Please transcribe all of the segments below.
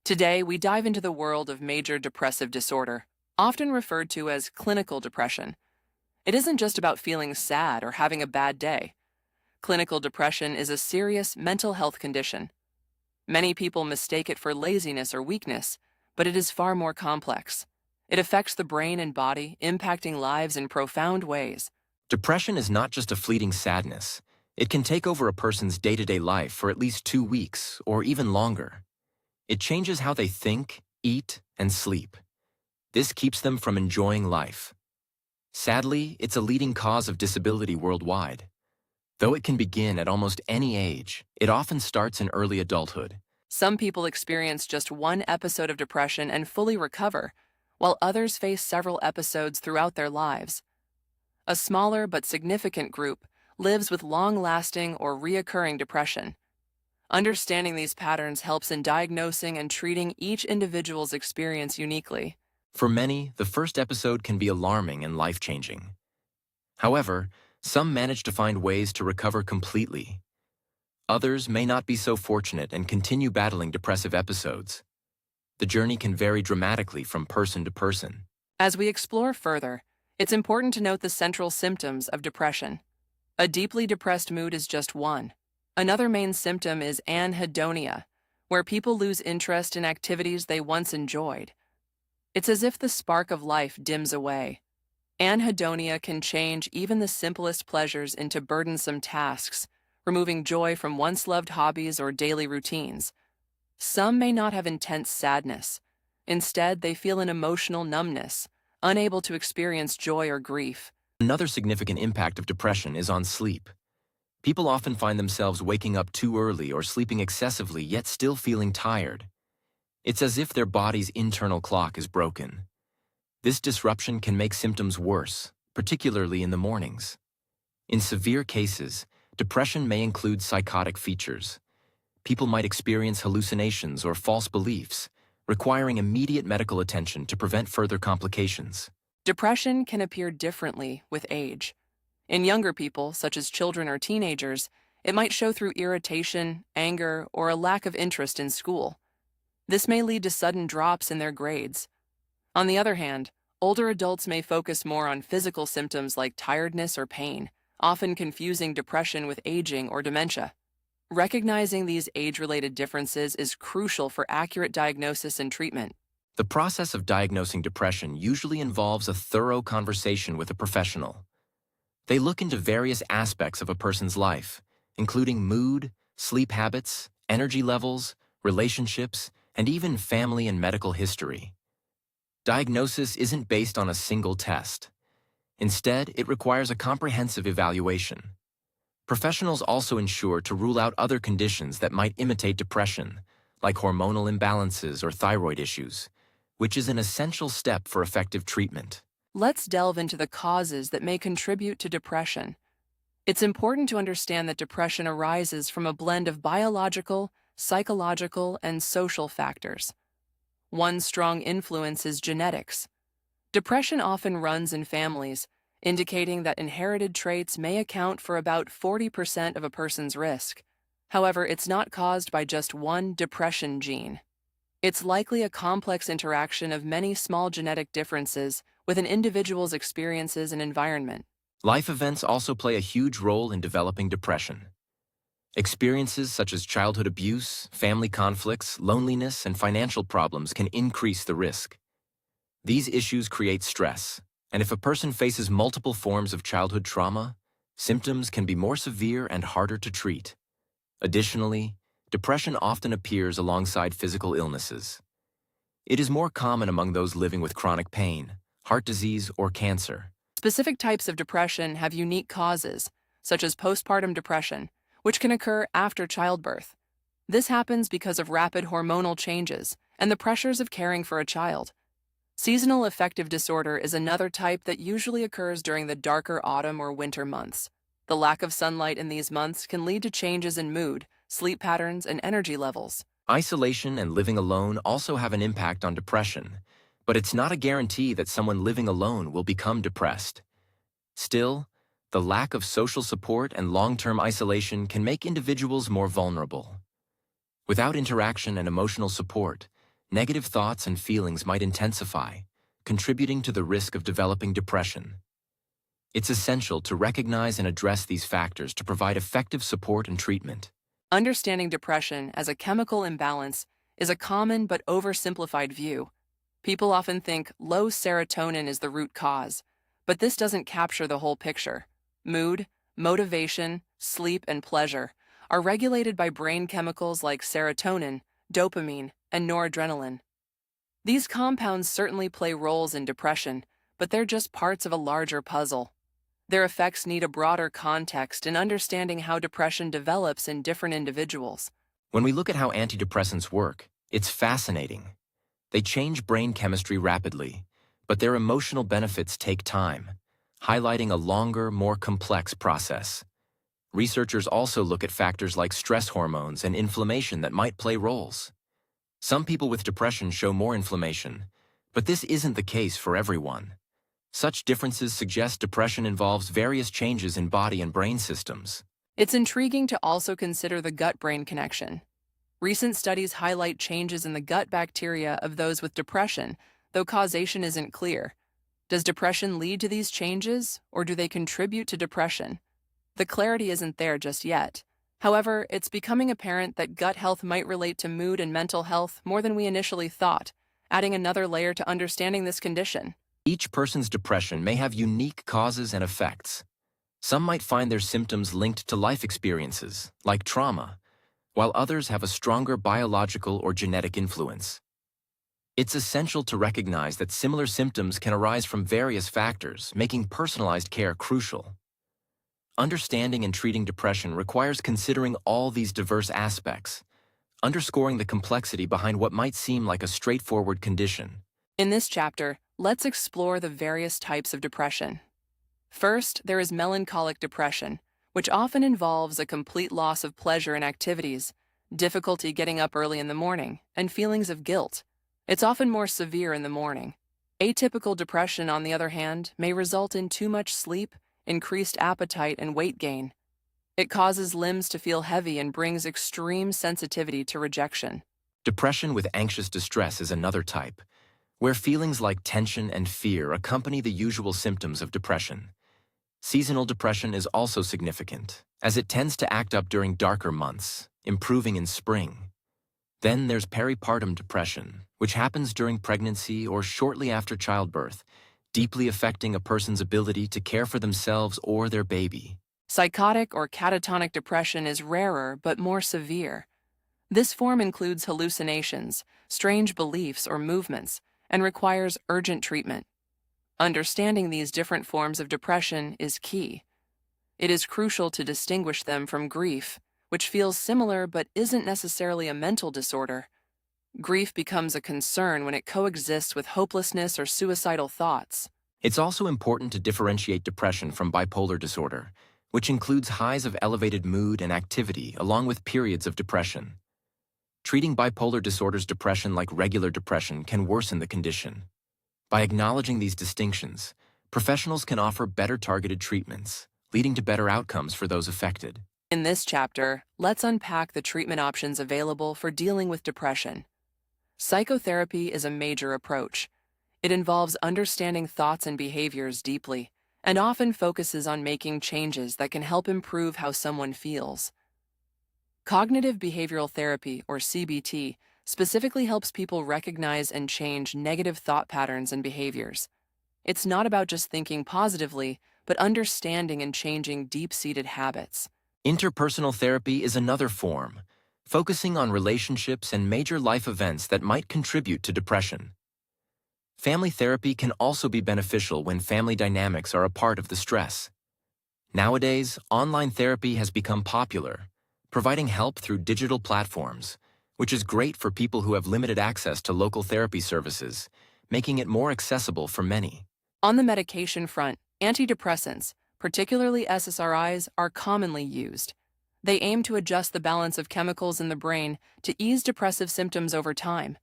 Today, we dive into the world of major depressive disorder, often referred to as clinical depression. It isn't just about feeling sad or having a bad day. Clinical depression is a serious mental health condition. Many people mistake it for laziness or weakness, but it is far more complex. It affects the brain and body, impacting lives in profound ways. Depression is not just a fleeting sadness. It can take over a person's day-to-day life for at least 2 weeks or even longer. It changes how they think, eat, and sleep. This keeps them from enjoying life. Sadly, it's a leading cause of disability worldwide. Though it can begin at almost any age, it often starts in early adulthood. Some people experience just one episode of depression and fully recover, while others face several episodes throughout their lives. A smaller but significant group lives with long-lasting or reoccurring depression. Understanding these patterns helps in diagnosing and treating each individual's experience uniquely. For many, the first episode can be alarming and life-changing. However, some manage to find ways to recover completely. Others may not be so fortunate and continue battling depressive episodes. The journey can vary dramatically from person to person. As we explore further, it's important to note the central symptoms of depression. A deeply depressed mood is just one. Another main symptom is anhedonia, where people lose interest in activities they once enjoyed. It's as if the spark of life dims away. Anhedonia can change even the simplest pleasures into burdensome tasks, removing joy from once-loved hobbies or daily routines. Some may not have intense sadness. Instead, they feel an emotional numbness, unable to experience joy or grief. Another significant impact of depression is on sleep. People often find themselves waking up too early or sleeping excessively yet still feeling tired. It's as if their body's internal clock is broken. This disruption can make symptoms worse, particularly in the mornings. In severe cases, depression may include psychotic features. People might experience hallucinations or false beliefs, requiring immediate medical attention to prevent further complications. Depression can appear differently with age. In younger people, such as children or teenagers, it might show through irritation, anger, or a lack of interest in school. This may lead to sudden drops in their grades. On the other hand, older adults may focus more on physical symptoms like tiredness or pain, often confusing depression with aging or dementia. Recognizing these age-related differences is crucial for accurate diagnosis and treatment. The process of diagnosing depression usually involves a thorough conversation with a professional. They look into various aspects of a person's life, including mood, sleep habits, energy levels, relationships, and even family and medical history. Diagnosis isn't based on a single test. Instead, it requires a comprehensive evaluation. Professionals also ensure to rule out other conditions that might imitate depression, like hormonal imbalances or thyroid issues, which is an essential step for effective treatment. Let's delve into the causes that may contribute to depression. It's important to understand that depression arises from a blend of biological, psychological, and social factors. One strong influence is genetics. Depression often runs in families, indicating that inherited traits may account for about 40% of a person's risk. However, it's not caused by just one depression gene. It's likely a complex interaction of many small genetic differences with an individual's experiences and environment. Life events also play a huge role in developing depression. Experiences such as childhood abuse, family conflicts, loneliness, and financial problems can increase the risk. These issues create stress, and if a person faces multiple forms of childhood trauma, symptoms can be more severe and harder to treat. Additionally, depression often appears alongside physical illnesses. It is more common among those living with chronic pain, heart disease, or cancer. Specific types of depression have unique causes, such as postpartum depression, which can occur after childbirth. This happens because of rapid hormonal changes and the pressures of caring for a child. Seasonal affective disorder is another type that usually occurs during the darker autumn or winter months. The lack of sunlight in these months can lead to changes in mood, sleep patterns, and energy levels. Isolation and living alone also have an impact on depression, but it's not a guarantee that someone living alone will become depressed. Still, the lack of social support and long-term isolation can make individuals more vulnerable. Without interaction and emotional support, negative thoughts and feelings might intensify, contributing to the risk of developing depression. It's essential to recognize and address these factors to provide effective support and treatment. Understanding depression as a chemical imbalance is a common but oversimplified view. People often think low serotonin is the root cause, but this doesn't capture the whole picture. Mood, motivation, sleep, and pleasure are regulated by brain chemicals like serotonin, dopamine, and noradrenaline. These compounds certainly play roles in depression, but they're just parts of a larger puzzle. Their effects need a broader context in understanding how depression develops in different individuals. When we look at how antidepressants work, it's fascinating. They change brain chemistry rapidly, but their emotional benefits take time, highlighting a longer, more complex process. Researchers also look at factors like stress hormones and inflammation that might play roles. Some people with depression show more inflammation, but this isn't the case for everyone. Such differences suggest depression involves various changes in body and brain systems. It's intriguing to also consider the gut-brain connection. Recent studies highlight changes in the gut bacteria of those with depression, though causation isn't clear. Does depression lead to these changes, or do they contribute to depression? The clarity isn't there just yet. However, it's becoming apparent that gut health might relate to mood and mental health more than we initially thought, adding another layer to understanding this condition. Each person's depression may have unique causes and effects. Some might find their symptoms linked to life experiences, like trauma, while others have a stronger biological or genetic influence. It's essential to recognize that similar symptoms can arise from various factors, making personalized care crucial. Understanding and treating depression requires considering all these diverse aspects, underscoring the complexity behind what might seem like a straightforward condition. In this chapter, let's explore the various types of depression. First, there is melancholic depression, which often involves a complete loss of pleasure in activities, difficulty getting up early in the morning, and feelings of guilt. It's often more severe in the morning. Atypical depression, on the other hand, may result in too much sleep, increased appetite, and weight gain. It causes limbs to feel heavy and brings extreme sensitivity to rejection. Depression with anxious distress is another type, where feelings like tension and fear accompany the usual symptoms of depression. Seasonal depression is also significant, as it tends to act up during darker months, improving in spring. Then there's peripartum depression, which happens during pregnancy or shortly after childbirth, deeply affecting a person's ability to care for themselves or their baby. Psychotic or catatonic depression is rarer but more severe. This form includes hallucinations, strange beliefs, or movements, and requires urgent treatment. Understanding these different forms of depression is key. It is crucial to distinguish them from grief, which feels similar but isn't necessarily a mental disorder. Grief becomes a concern when it coexists with hopelessness or suicidal thoughts. It's also important to differentiate depression from bipolar disorder, which includes highs of elevated mood and activity along with periods of depression. Treating bipolar disorder's depression like regular depression can worsen the condition. By acknowledging these distinctions, professionals can offer better targeted treatments, leading to better outcomes for those affected. In this chapter, let's unpack the treatment options available for dealing with depression. Psychotherapy is a major approach. It involves understanding thoughts and behaviors deeply, and often focuses on making changes that can help improve how someone feels. Cognitive behavioral therapy, or CBT, specifically helps people recognize and change negative thought patterns and behaviors. It's not about just thinking positively, but understanding and changing deep-seated habits. Interpersonal therapy is another form, focusing on relationships and major life events that might contribute to depression. Family therapy can also be beneficial when family dynamics are a part of the stress. Nowadays, online therapy has become popular, providing help through digital platforms, which is great for people who have limited access to local therapy services, making it more accessible for many. On the medication front, antidepressants, particularly SSRIs, are commonly used. They aim to adjust the balance of chemicals in the brain to ease depressive symptoms over time.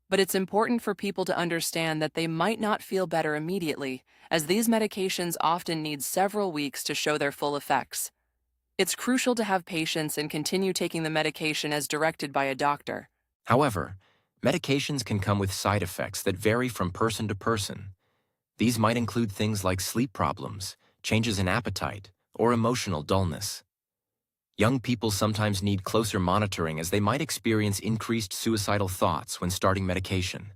But it's important for people to understand that they might not feel better immediately, as these medications often need several weeks to show their full effects. It's crucial to have patience and continue taking the medication as directed by a doctor. However, Medications can come with side effects that vary from person to person. These might include things like sleep problems, changes in appetite, or emotional dullness. Young people sometimes need closer monitoring as they might experience increased suicidal thoughts when starting medication.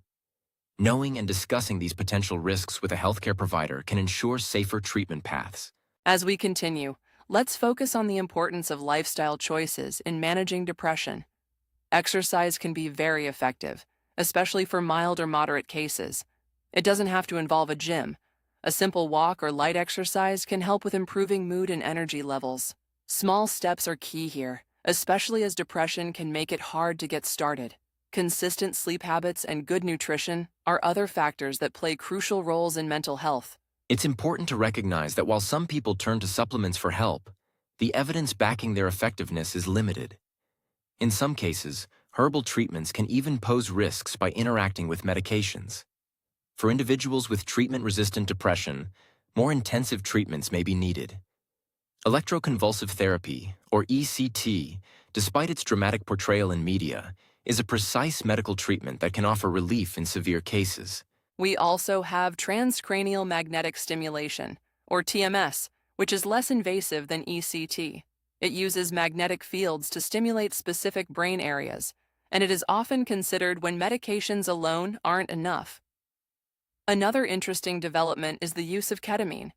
Knowing and discussing these potential risks with a healthcare provider can ensure safer treatment paths. As we continue, let's focus on the importance of lifestyle choices in managing depression. Exercise can be very effective, especially for mild or moderate cases. It doesn't have to involve a gym. A simple walk or light exercise can help with improving mood and energy levels. Small steps are key here, especially as depression can make it hard to get started. Consistent sleep habits and good nutrition are other factors that play crucial roles in mental health. It's important to recognize that while some people turn to supplements for help, the evidence backing their effectiveness is limited. In some cases, herbal treatments can even pose risks by interacting with medications. For individuals with treatment-resistant depression, more intensive treatments may be needed. Electroconvulsive therapy, or ECT, despite its dramatic portrayal in media, is a precise medical treatment that can offer relief in severe cases. We also have transcranial magnetic stimulation, or TMS, which is less invasive than ECT. It uses magnetic fields to stimulate specific brain areas, and it is often considered when medications alone aren't enough. Another interesting development is the use of ketamine.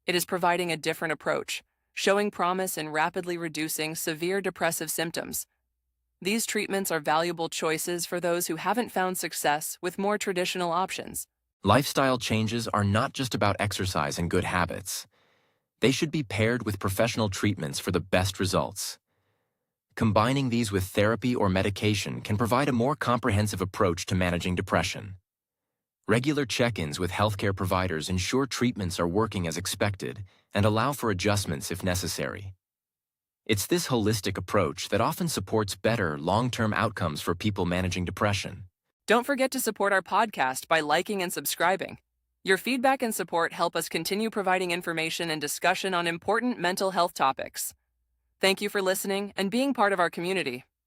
It is providing a different approach, showing promise in rapidly reducing severe depressive symptoms. These treatments are valuable choices for those who haven't found success with more traditional options. Lifestyle changes are not just about exercise and good habits. They should be paired with professional treatments for the best results. Combining these with therapy or medication can provide a more comprehensive approach to managing depression. Regular check-ins with healthcare providers ensure treatments are working as expected and allow for adjustments if necessary. It's this holistic approach that often supports better long-term outcomes for people managing depression. Don't forget to support our podcast by liking and subscribing. Your feedback and support help us continue providing information and discussion on important mental health topics. Thank you for listening and being part of our community.